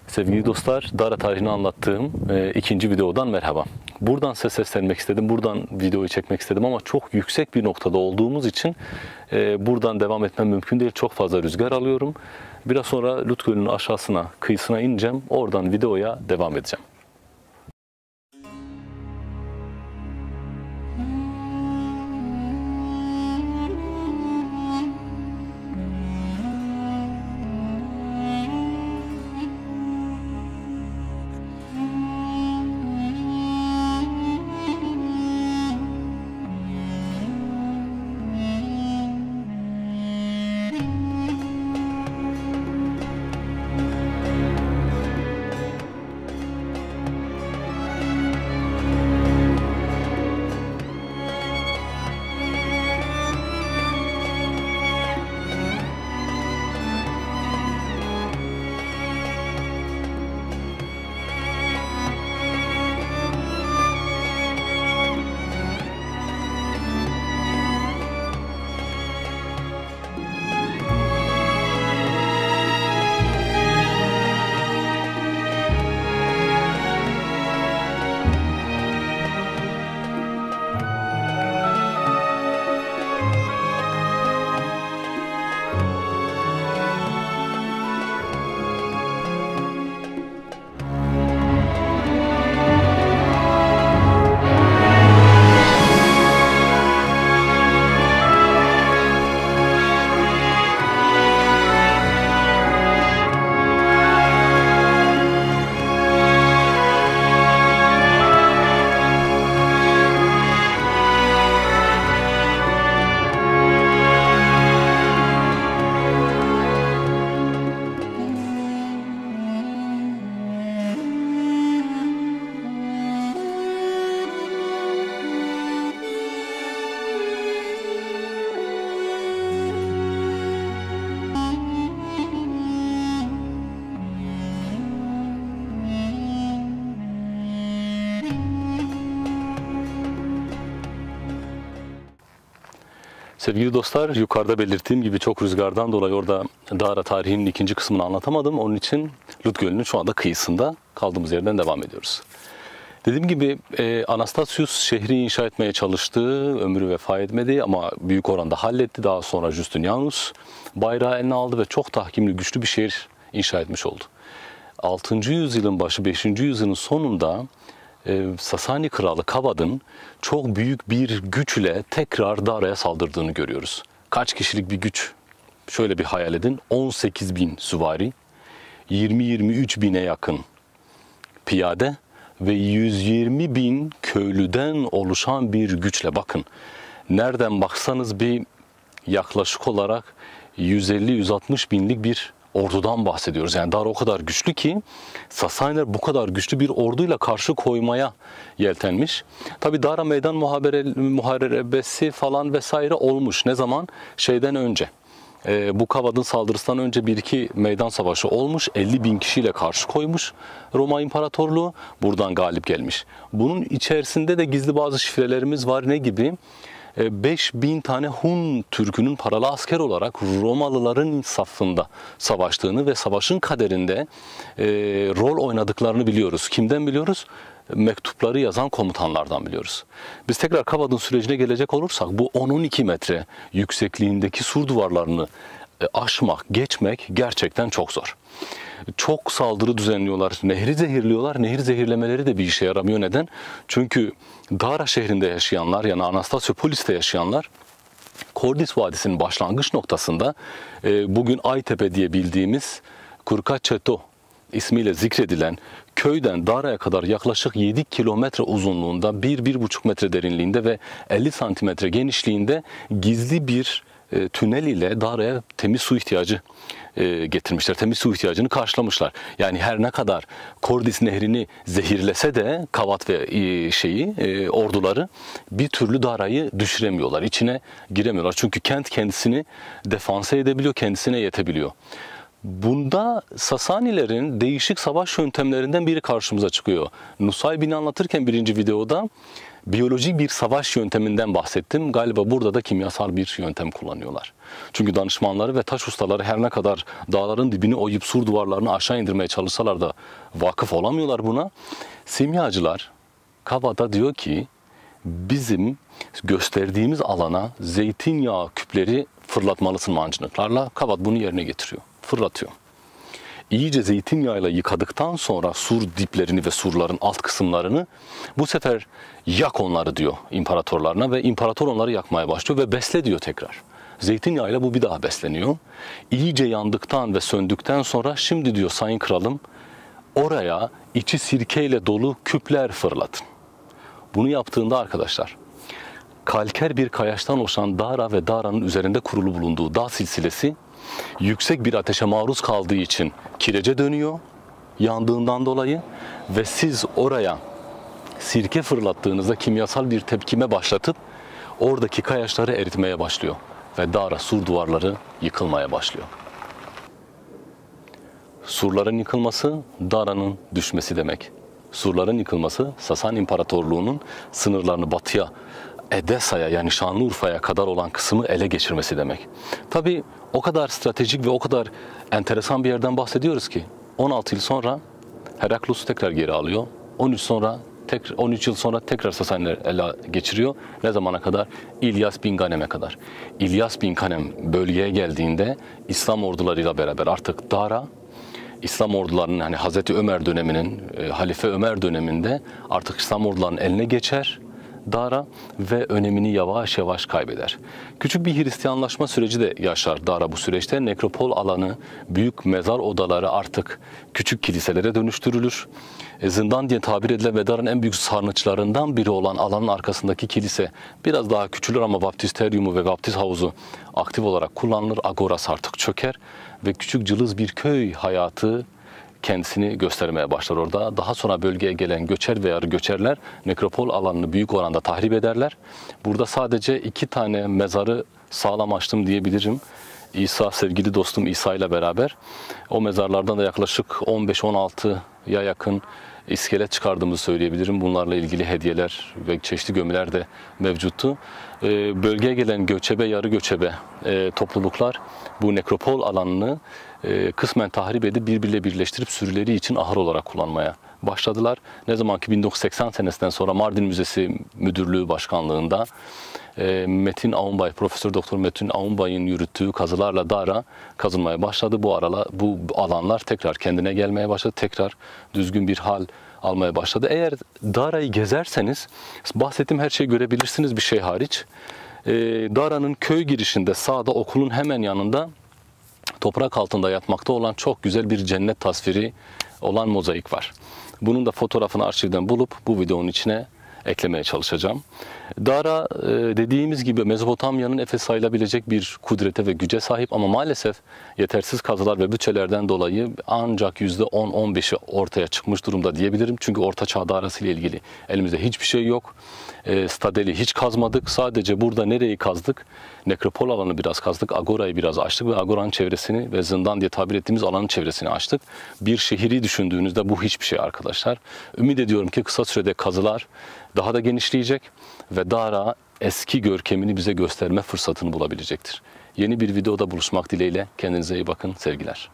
Sevgili dostlar, Dara tarihini anlattığım ikinci videodan merhaba. Buradan size seslenmek istedim, buradan videoyu çekmek istedim ama çok yüksek bir noktada olduğumuz için buradan devam etmem mümkün değil. Çok fazla rüzgar alıyorum. Biraz sonra Lut Gölü'nün aşağısına, kıyısına ineceğim. Oradan videoya devam edeceğim. Sevgili dostlar, yukarıda belirttiğim gibi çok rüzgardan dolayı orada Dara tarihinin ikinci kısmını anlatamadım. Onun için Lut Gölü'nün şu anda kıyısında kaldığımız yerden devam ediyoruz. Dediğim gibi Anastasius şehri inşa etmeye çalıştı, ömrü vefa etmedi ama büyük oranda halletti. Daha sonra Justinianus bayrağı eline aldı ve çok tahkimli, güçlü bir şehir inşa etmiş oldu. 6. yüzyılın başı, 5. yüzyılın sonunda Sasani kralı Kavad'ın çok büyük bir güçle tekrar Dara'ya saldırdığını görüyoruz. Kaç kişilik bir güç? Şöyle bir hayal edin. 18.000 süvari, 20-23 bine yakın piyade ve 120.000 köylüden oluşan bir güçle. Bakın, nereden baksanız bir yaklaşık olarak 150-160 binlik bir ordudan bahsediyoruz. Yani Dara o kadar güçlü ki Sasaniler bu kadar güçlü bir orduyla karşı koymaya yeltenmiş. Tabi Dara meydan muharebesi falan vesaire olmuş. Ne zaman? Şeyden önce. Bu Kavad'ın saldırısından önce bir iki meydan savaşı olmuş. 50.000 kişiyle karşı koymuş Roma İmparatorluğu. Buradan galip gelmiş. Bunun içerisinde de gizli bazı şifrelerimiz var. Ne gibi? 5.000 tane Hun Türk'ünün paralı asker olarak Romalıların safında savaştığını ve savaşın kaderinde rol oynadıklarını biliyoruz. Kimden biliyoruz? Mektupları yazan komutanlardan biliyoruz. Biz tekrar Kavad'ın sürecine gelecek olursak bu 10-12 metre yüksekliğindeki sur duvarlarını aşmak, geçmek gerçekten çok zor. Çok saldırı düzenliyorlar, nehri zehirliyorlar. Nehir zehirlemeleri de bir işe yaramıyor. Neden? Çünkü Dara şehrinde yaşayanlar, yani Anastasiopolis'te yaşayanlar, Kordis Vadisi'nin başlangıç noktasında bugün Aytepe diye bildiğimiz Kurkaçeto ismiyle zikredilen köyden Dara'ya kadar yaklaşık 7 kilometre uzunluğunda, 1-1,5 metre derinliğinde ve 50 santimetre genişliğinde gizli bir tünel ile Dara'ya temiz su ihtiyacı getirmişler. Temiz su ihtiyacını karşılamışlar. Yani her ne kadar Kordis nehrini zehirlese de Kavad ve orduları bir türlü Dara'yı düşüremiyorlar. İçine giremiyorlar. Çünkü kent kendisini defanse edebiliyor, kendisine yetebiliyor. Bunda Sasanilerin değişik savaş yöntemlerinden biri karşımıza çıkıyor. Nusaybin'i anlatırken birinci videoda biyolojik bir savaş yönteminden bahsettim. Galiba burada da kimyasal bir yöntem kullanıyorlar. Çünkü danışmanları ve taş ustaları her ne kadar dağların dibini oyup sur duvarlarını aşağı indirmeye çalışsalar da vakıf olamıyorlar buna. Simyacılar Kabad'a diyor ki bizim gösterdiğimiz alana zeytinyağı küpleri fırlatmalısın mancınıklarla. Kabad bunu yerine getiriyor. Fırlatıyor. İyice zeytinyağıyla yıkadıktan sonra sur diplerini ve surların alt kısımlarını bu sefer yak onları diyor imparatorlarına ve imparator onları yakmaya başlıyor ve besle diyor tekrar. Zeytinyağıyla bu bir daha besleniyor. İyice yandıktan ve söndükten sonra şimdi diyor sayın kralım oraya içi sirkeyle dolu küpler fırlatın. Bunu yaptığında arkadaşlar kalker bir kayaçtan oluşan Dara ve Dara'nın üzerinde kurulu bulunduğu dağ silsilesi yüksek bir ateşe maruz kaldığı için kirece dönüyor yandığından dolayı ve siz oraya sirke fırlattığınızda kimyasal bir tepkime başlatıp oradaki kayaçları eritmeye başlıyor ve Dara sur duvarları yıkılmaya başlıyor. Surların yıkılması Dara'nın düşmesi demek. Surların yıkılması Sasani İmparatorluğu'nun sınırlarını batıya Edessa'ya yani Şanlıurfa'ya kadar olan kısmı ele geçirmesi demek. Tabii o kadar stratejik ve o kadar enteresan bir yerden bahsediyoruz ki 16 yıl sonra Heraklus tekrar geri alıyor. 13 yıl sonra tekrar Sasaniler ele geçiriyor. Ne zamana kadar? İlyas bin Ghanem'e kadar. İlyas bin Ghanem bölgeye geldiğinde İslam ordularıyla beraber artık Dara İslam ordularının hani Hazreti Ömer döneminin, Halife Ömer döneminde artık İslam ordularının eline geçer Dara ve önemini yavaş yavaş kaybeder. Küçük bir Hristiyanlaşma süreci de yaşar Dara bu süreçte. Nekropol alanı, büyük mezar odaları artık küçük kiliselere dönüştürülür. Zindan diye tabir edilen ve Dara'nın en büyük sarnıçlarından biri olan alanın arkasındaki kilise biraz daha küçülür ama baptisteryumu ve baptist havuzu aktif olarak kullanılır. Agoras artık çöker ve küçük cılız bir köy hayatı kendisini göstermeye başlar orada. Daha sonra bölgeye gelen göçer veya göçerler nekropol alanını büyük oranda tahrip ederler. Burada sadece 2 tane mezarı sağlam açtım diyebilirim. İsa, sevgili dostum İsa ile beraber. O mezarlardan da yaklaşık 15-16'ya yakın iskelet çıkardığımızı söyleyebilirim. Bunlarla ilgili hediyeler ve çeşitli gömüler de mevcuttu. Bölgeye gelen göçebe, yarı göçebe topluluklar bu nekropol alanını kısmen tahrip edip birbiriyle birleştirip sürüleri için ahır olarak kullanmaya başladılar. Ne zaman ki 1980 senesinden sonra Mardin Müzesi Müdürlüğü Başkanlığı'nda Metin Ağunbay, Profesör Doktor Metin Ağunbay'ın yürüttüğü kazılarla Dara kazılmaya başladı. Bu alanlar tekrar kendine gelmeye başladı. Tekrar düzgün bir hal almaya başladı. Eğer Dara'yı gezerseniz bahsettiğim her şeyi görebilirsiniz bir şey hariç. Dara'nın köy girişinde sağda okulun hemen yanında toprak altında yatmakta olan çok güzel bir cennet tasviri olan mozaik var. Bunun da fotoğrafını arşivden bulup bu videonun içine eklemeye çalışacağım. Dara dediğimiz gibi Mezopotamya'nın Efes sayılabilecek bir kudrete ve güce sahip ama maalesef yetersiz kazılar ve bütçelerden dolayı ancak %10-15'i ortaya çıkmış durumda diyebilirim. Çünkü Orta Çağ Darası ile ilgili elimizde hiçbir şey yok. Stadeli hiç kazmadık. Sadece burada nereyi kazdık? Nekropol alanı biraz kazdık. Agora'yı biraz açtık ve Agora'nın çevresini ve zindan diye tabir ettiğimiz alanın çevresini açtık. Bir şehri düşündüğünüzde bu hiçbir şey arkadaşlar. Ümit ediyorum ki kısa sürede kazılar daha da genişleyecek ve Dara eski görkemini bize gösterme fırsatını bulabilecektir. Yeni bir videoda buluşmak dileğiyle kendinize iyi bakın. Sevgiler.